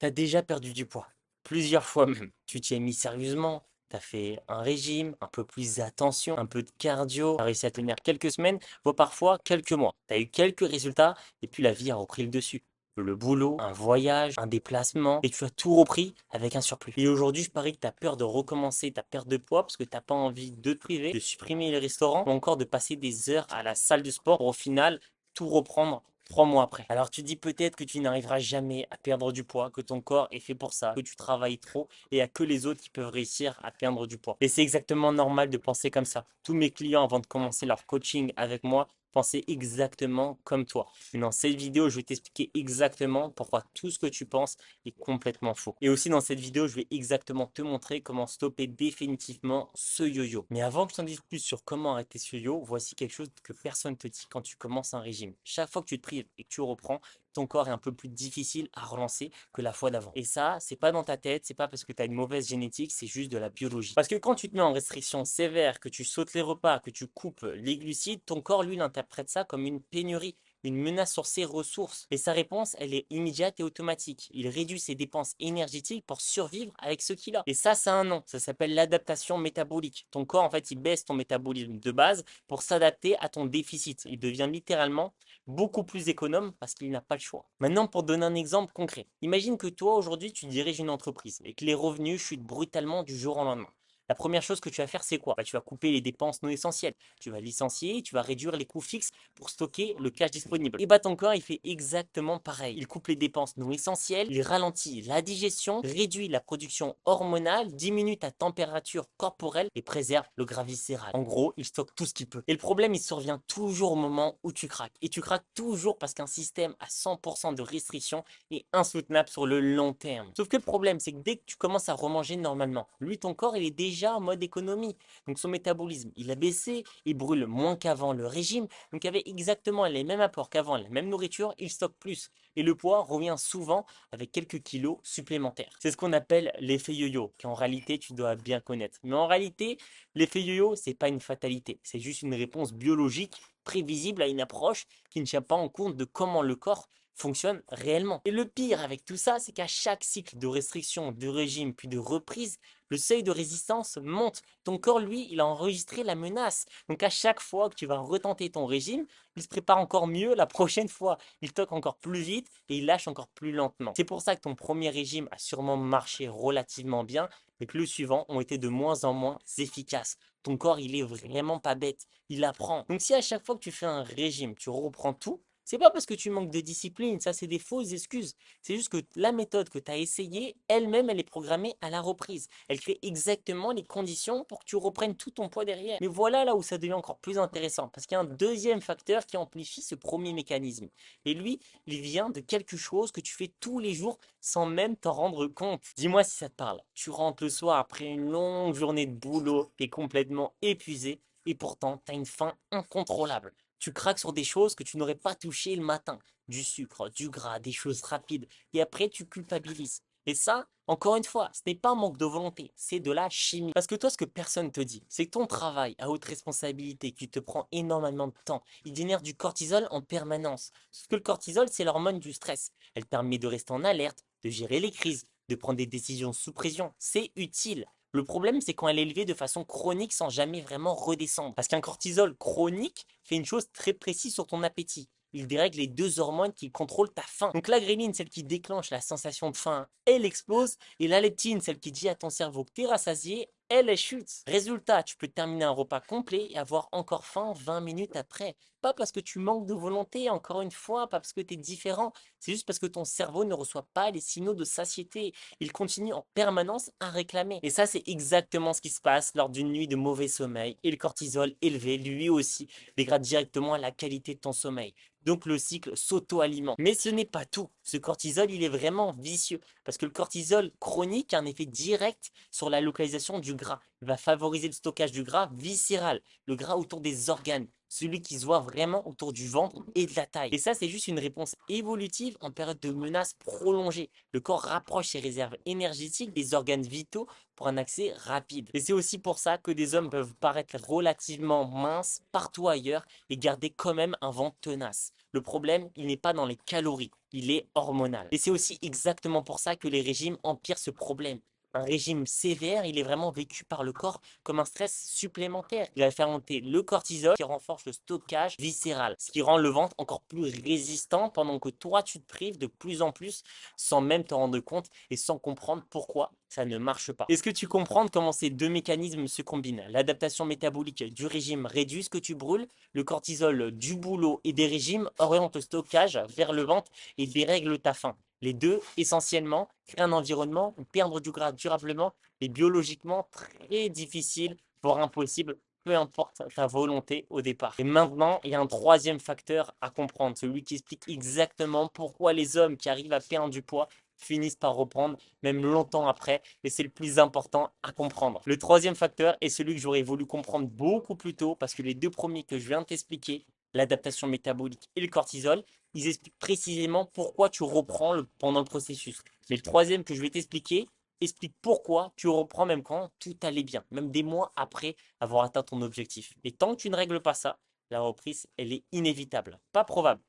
Tu as déjà perdu du poids, plusieurs fois même. Tu t'y es mis sérieusement, tu as fait un régime, un peu plus attention, un peu de cardio, tu as réussi à tenir quelques semaines, voire parfois quelques mois. Tu as eu quelques résultats et puis la vie a repris le dessus. Le boulot, un voyage, un déplacement, et tu as tout repris avec un surplus. Et aujourd'hui, je parie que tu as peur de recommencer ta perte de poids parce que tu n'as pas envie de te priver, de supprimer les restaurants ou encore de passer des heures à la salle de sport pour au final tout reprendre 3 mois après. Alors tu dis peut-être que tu n'arriveras jamais à perdre du poids, que ton corps est fait pour ça, que tu travailles trop et il n'y a que les autres qui peuvent réussir à perdre du poids. Et c'est exactement normal de penser comme ça. Tous mes clients, avant de commencer leur coaching avec moi, pensaient exactement comme toi. Mais dans cette vidéo, je vais t'expliquer exactement pourquoi tout ce que tu penses est complètement faux. Et aussi dans cette vidéo, je vais exactement te montrer comment stopper définitivement ce yo-yo. Mais avant que je t'en dise plus sur comment arrêter ce yo-yo, voici quelque chose que personne ne te dit quand tu commences un régime. Chaque fois que tu te prives et que tu reprends, ton corps est un peu plus difficile à relancer que la fois d'avant. Et ça, c'est pas dans ta tête, c'est pas parce que tu as une mauvaise génétique, c'est juste de la biologie. Parce que quand tu te mets en restriction sévère, que tu sautes les repas, que tu coupes les glucides, ton corps, lui, il interprète ça comme une pénurie, une menace sur ses ressources. Et sa réponse, elle est immédiate et automatique. Il réduit ses dépenses énergétiques pour survivre avec ce qu'il a. Et ça a un nom. Ça s'appelle l'adaptation métabolique. Ton corps, en fait, il baisse ton métabolisme de base pour s'adapter à ton déficit. Il devient littéralement beaucoup plus économe parce qu'il n'a pas le choix. Maintenant, pour donner un exemple concret, imagine que toi, aujourd'hui, tu diriges une entreprise et que les revenus chutent brutalement du jour au lendemain. La première chose que tu vas faire, c'est quoi? Tu vas couper les dépenses non essentielles. Tu vas licencier, tu vas réduire les coûts fixes pour stocker le cash disponible. Et bah ton corps, il fait exactement pareil. Il coupe les dépenses non essentielles, il ralentit la digestion, réduit la production hormonale, diminue ta température corporelle et préserve le gras viscéral. En gros, il stocke tout ce qu'il peut. Et le problème, il survient toujours au moment où tu craques. Et tu craques toujours parce qu'un système à 100% de restriction est insoutenable sur le long terme. Sauf que le problème, c'est que dès que tu commences à remanger normalement, lui, ton corps, il est déjà en mode économie. Donc son métabolisme, il a baissé, il brûle moins qu'avant le régime. Donc avec exactement les mêmes apports qu'avant, la même nourriture, il stocke plus. Et le poids revient souvent avec quelques kilos supplémentaires. C'est ce qu'on appelle l'effet yo-yo, qu'en réalité, tu dois bien connaître. Mais en réalité, l'effet yo-yo, c'est pas une fatalité. C'est juste une réponse biologique prévisible à une approche qui ne tient pas en compte de comment le corps fonctionne réellement. Et le pire avec tout ça, c'est qu'à chaque cycle de restriction, de régime, puis de reprise, le seuil de résistance monte. Ton corps, lui, il a enregistré la menace. Donc à chaque fois que tu vas retenter ton régime, il se prépare encore mieux la prochaine fois. Il toque encore plus vite et il lâche encore plus lentement. C'est pour ça que ton premier régime a sûrement marché relativement bien, mais que le suivant ont été de moins en moins efficaces. Ton corps, il est vraiment pas bête. Il apprend. Donc si à chaque fois que tu fais un régime, tu reprends tout, c'est pas parce que tu manques de discipline, ça c'est des fausses excuses. C'est juste que la méthode que tu as essayée, elle-même, elle est programmée à la reprise. Elle crée exactement les conditions pour que tu reprennes tout ton poids derrière. Mais voilà là où ça devient encore plus intéressant, parce qu'il y a un deuxième facteur qui amplifie ce premier mécanisme. Et lui, il vient de quelque chose que tu fais tous les jours sans même t'en rendre compte. Dis-moi si ça te parle. Tu rentres le soir après une longue journée de boulot, tu es complètement épuisé, et pourtant, tu as une faim incontrôlable. Tu craques sur des choses que tu n'aurais pas touchées le matin. Du sucre, du gras, des choses rapides. Et après, tu culpabilises. Et ça, encore une fois, ce n'est pas un manque de volonté, c'est de la chimie. Parce que toi, ce que personne te dit, c'est que ton travail à haute responsabilité, qui te prend énormément de temps, il génère du cortisol en permanence. Sauf que le cortisol, c'est l'hormone du stress. Elle permet de rester en alerte, de gérer les crises, de prendre des décisions sous pression. C'est utile. Le problème, c'est quand elle est élevée de façon chronique sans jamais vraiment redescendre. Parce qu'un cortisol chronique fait une chose très précise sur ton appétit. Il dérègle les deux hormones qui contrôlent ta faim. Donc la gréline, celle qui déclenche la sensation de faim, elle explose. Et la leptine, celle qui dit à ton cerveau que t'es rassasié, elle chute. Résultat, tu peux terminer un repas complet et avoir encore faim 20 minutes après. Pas parce que tu manques de volonté, encore une fois, pas parce que tu es différent. C'est juste parce que ton cerveau ne reçoit pas les signaux de satiété. Il continue en permanence à réclamer. Et ça, c'est exactement ce qui se passe lors d'une nuit de mauvais sommeil. Et le cortisol élevé, lui aussi, dégrade directement la qualité de ton sommeil. Donc le cycle s'auto-alimente. Mais ce n'est pas tout. Ce cortisol, il est vraiment vicieux. Parce que le cortisol chronique a un effet direct sur la localisation du gras. Il va favoriser le stockage du gras viscéral, le gras autour des organes, celui qui se voit vraiment autour du ventre et de la taille. Et ça, c'est juste une réponse évolutive en période de menace prolongée. Le corps rapproche ses réserves énergétiques des organes vitaux pour un accès rapide. Et c'est aussi pour ça que des hommes peuvent paraître relativement minces partout ailleurs et garder quand même un ventre tenace. Le problème, il n'est pas dans les calories, il est hormonal. Et c'est aussi exactement pour ça que les régimes empirent ce problème. Un régime sévère, il est vraiment vécu par le corps comme un stress supplémentaire. Il va faire monter le cortisol qui renforce le stockage viscéral, ce qui rend le ventre encore plus résistant pendant que toi, tu te prives de plus en plus sans même te rendre compte et sans comprendre pourquoi ça ne marche pas. Est-ce que tu comprends comment ces deux mécanismes se combinent? L'adaptation métabolique du régime réduit ce que tu brûles, le cortisol du boulot et des régimes oriente le stockage vers le ventre et dérègle ta faim. Les deux, essentiellement, créent un environnement où perdre du gras durablement est biologiquement très difficile, voire impossible, peu importe ta volonté au départ. Et maintenant, il y a un troisième facteur à comprendre, celui qui explique exactement pourquoi les hommes qui arrivent à perdre du poids finissent par reprendre, même longtemps après, et c'est le plus important à comprendre. Le troisième facteur est celui que j'aurais voulu comprendre beaucoup plus tôt, parce que les deux premiers que je viens de t'expliquer, l'adaptation métabolique et le cortisol, ils expliquent précisément pourquoi tu reprends pendant le processus. Mais le troisième que je vais t'expliquer explique pourquoi tu reprends même quand tout allait bien, même des mois après avoir atteint ton objectif. Et tant que tu ne règles pas ça, la reprise, elle est inévitable, pas probable,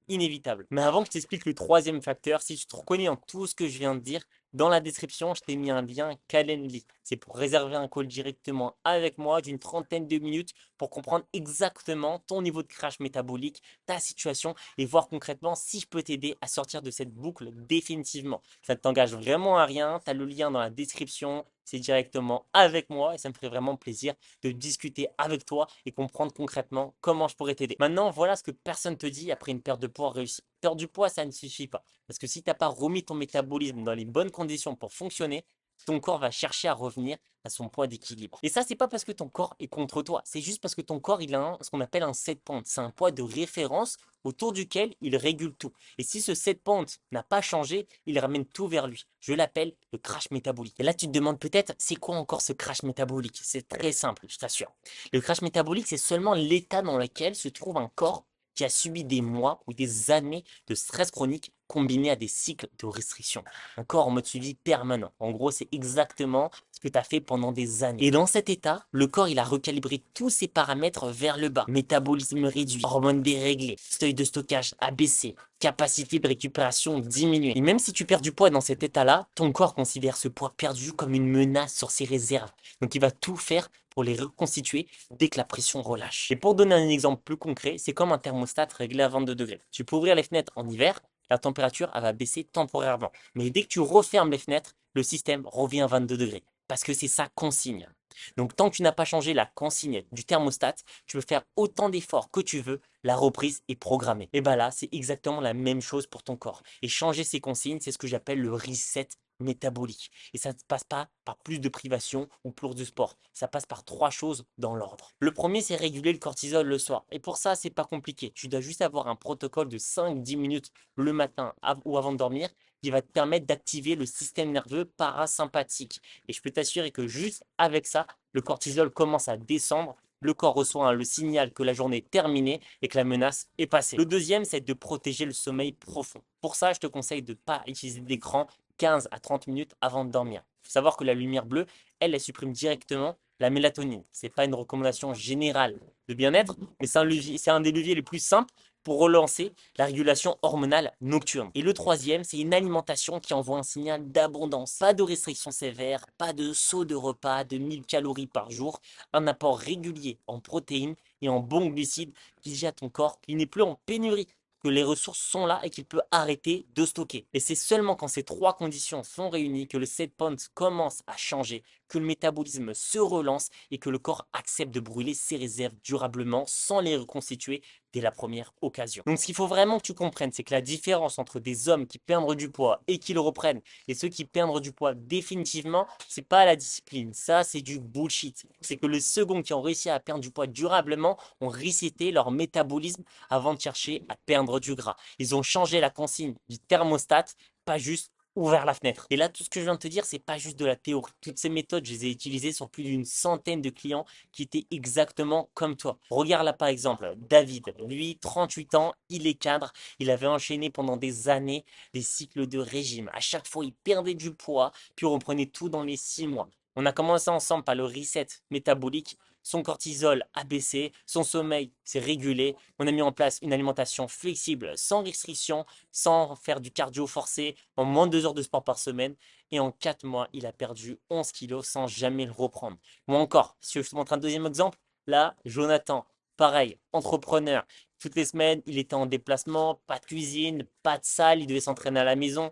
inévitable. Mais avant que je t'explique le troisième facteur, si tu te reconnais en tout ce que je viens de dire, dans la description, je t'ai mis un lien Calendly. C'est pour réserver un call directement avec moi d'une trentaine de minutes pour comprendre exactement ton niveau de crash métabolique, ta situation et voir concrètement si je peux t'aider à sortir de cette boucle définitivement. Ça ne t'engage vraiment à rien. Tu as le lien dans la description. C'est directement avec moi et ça me ferait vraiment plaisir de discuter avec toi et comprendre concrètement comment je pourrais t'aider. Maintenant, voilà ce que personne te dit après une perte de poids réussie. Perdre du poids, ça ne suffit pas. Parce que si tu n'as pas remis ton métabolisme dans les bonnes conditions pour fonctionner, ton corps va chercher à revenir à son poids d'équilibre. Et ça, c'est pas parce que ton corps est contre toi, c'est juste parce que ton corps, il a ce qu'on appelle un set point. C'est un poids de référence autour duquel il régule tout. Et si ce set point n'a pas changé, il ramène tout vers lui. Je l'appelle le crash métabolique. Et là, tu te demandes peut-être, c'est quoi encore ce crash métabolique? C'est très simple, je t'assure. Le crash métabolique, c'est seulement l'état dans lequel se trouve un corps qui a subi des mois ou des années de stress chronique combiné à des cycles de restriction. Un corps en mode suivi permanent. En gros, c'est exactement ce que tu as fait pendant des années. Et dans cet état, le corps, il a recalibré tous ses paramètres vers le bas. Métabolisme réduit, hormones déréglées, seuil de stockage abaissé, capacité de récupération diminuée. Et même si tu perds du poids dans cet état-là, ton corps considère ce poids perdu comme une menace sur ses réserves. Donc il va tout faire pour les reconstituer dès que la pression relâche. Et pour donner un exemple plus concret, c'est comme un thermostat réglé à 22 degrés. Tu peux ouvrir les fenêtres en hiver, la température elle va baisser temporairement. Mais dès que tu refermes les fenêtres, le système revient à 22 degrés. Parce que c'est sa consigne. Donc tant que tu n'as pas changé la consigne du thermostat, tu peux faire autant d'efforts que tu veux, la reprise est programmée. Et bien là, c'est exactement la même chose pour ton corps. Et changer ses consignes, c'est ce que j'appelle le reset métabolique. Et ça ne passe pas par plus de privation ou plus de sport. Ça passe par trois choses dans l'ordre. Le premier, c'est réguler le cortisol le soir. Et pour ça, c'est pas compliqué. Tu dois juste avoir un protocole de 5-10 minutes le matin ou avant de dormir qui va te permettre d'activer le système nerveux parasympathique. Et je peux t'assurer que juste avec ça, le cortisol commence à descendre. Le corps reçoit le signal que la journée est terminée et que la menace est passée. Le deuxième, c'est de protéger le sommeil profond. Pour ça, je te conseille de ne pas utiliser d'écran 15 à 30 minutes avant de dormir. Il faut savoir que la lumière bleue, elle supprime directement la mélatonine. Ce n'est pas une recommandation générale de bien-être, mais c'est un des leviers les plus simples pour relancer la régulation hormonale nocturne. Et le troisième, c'est une alimentation qui envoie un signal d'abondance. Pas de restrictions sévères, pas de saut de repas de 1000 calories par jour, un apport régulier en protéines et en bons glucides qui dit à ton corps qu'il n'est plus en pénurie, que les ressources sont là et qu'il peut arrêter de stocker. Et c'est seulement quand ces trois conditions sont réunies que le set point commence à changer, que le métabolisme se relance et que le corps accepte de brûler ses réserves durablement sans les reconstituer dès la première occasion. Donc ce qu'il faut vraiment que tu comprennes, c'est que la différence entre des hommes qui perdent du poids et qui le reprennent et ceux qui perdent du poids définitivement, c'est pas la discipline. Ça, c'est du bullshit. C'est que les seconds qui ont réussi à perdre du poids durablement ont reseté leur métabolisme avant de chercher à perdre du gras. Ils ont changé la consigne du thermostat, pas juste ouvert la fenêtre. Et là, tout ce que je viens de te dire, c'est pas juste de la théorie. Toutes ces méthodes, je les ai utilisées sur plus d'une centaine de clients qui étaient exactement comme toi. Regarde là, par exemple, David, lui, 38 ans, il est cadre, il avait enchaîné pendant des années des cycles de régime. À chaque fois, il perdait du poids, puis on reprenait tout dans les 6 mois. On a commencé ensemble par le reset métabolique. Son cortisol a baissé, son sommeil s'est régulé. On a mis en place une alimentation flexible, sans restriction, sans faire du cardio forcé, en moins de 2 heures de sport par semaine. Et en 4 mois, il a perdu 11 kilos sans jamais le reprendre. Ou encore, si je te montre un deuxième exemple, là, Jonathan, pareil, entrepreneur. Toutes les semaines, il était en déplacement, pas de cuisine, pas de salle, il devait s'entraîner à la maison.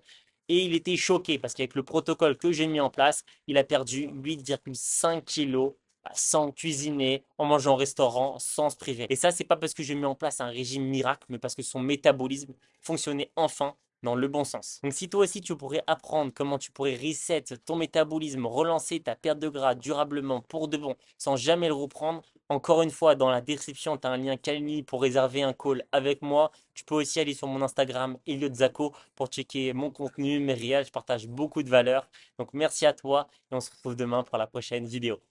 Et il était choqué parce qu'avec le protocole que j'ai mis en place, il a perdu 8,5 kilos sans cuisiner, en mangeant au restaurant, sans se priver. Et ça, c'est pas parce que j'ai mis en place un régime miracle, mais parce que son métabolisme fonctionnait enfin dans le bon sens. Donc si toi aussi tu pourrais apprendre comment tu pourrais reset ton métabolisme, relancer ta perte de gras durablement pour de bon, sans jamais le reprendre, encore une fois, dans la description, tu as un lien Calendly pour réserver un call avec moi. Tu peux aussi aller sur mon Instagram, Elliot Zako, pour checker mon contenu, mes réels. Je partage beaucoup de valeurs. Donc merci à toi et on se retrouve demain pour la prochaine vidéo.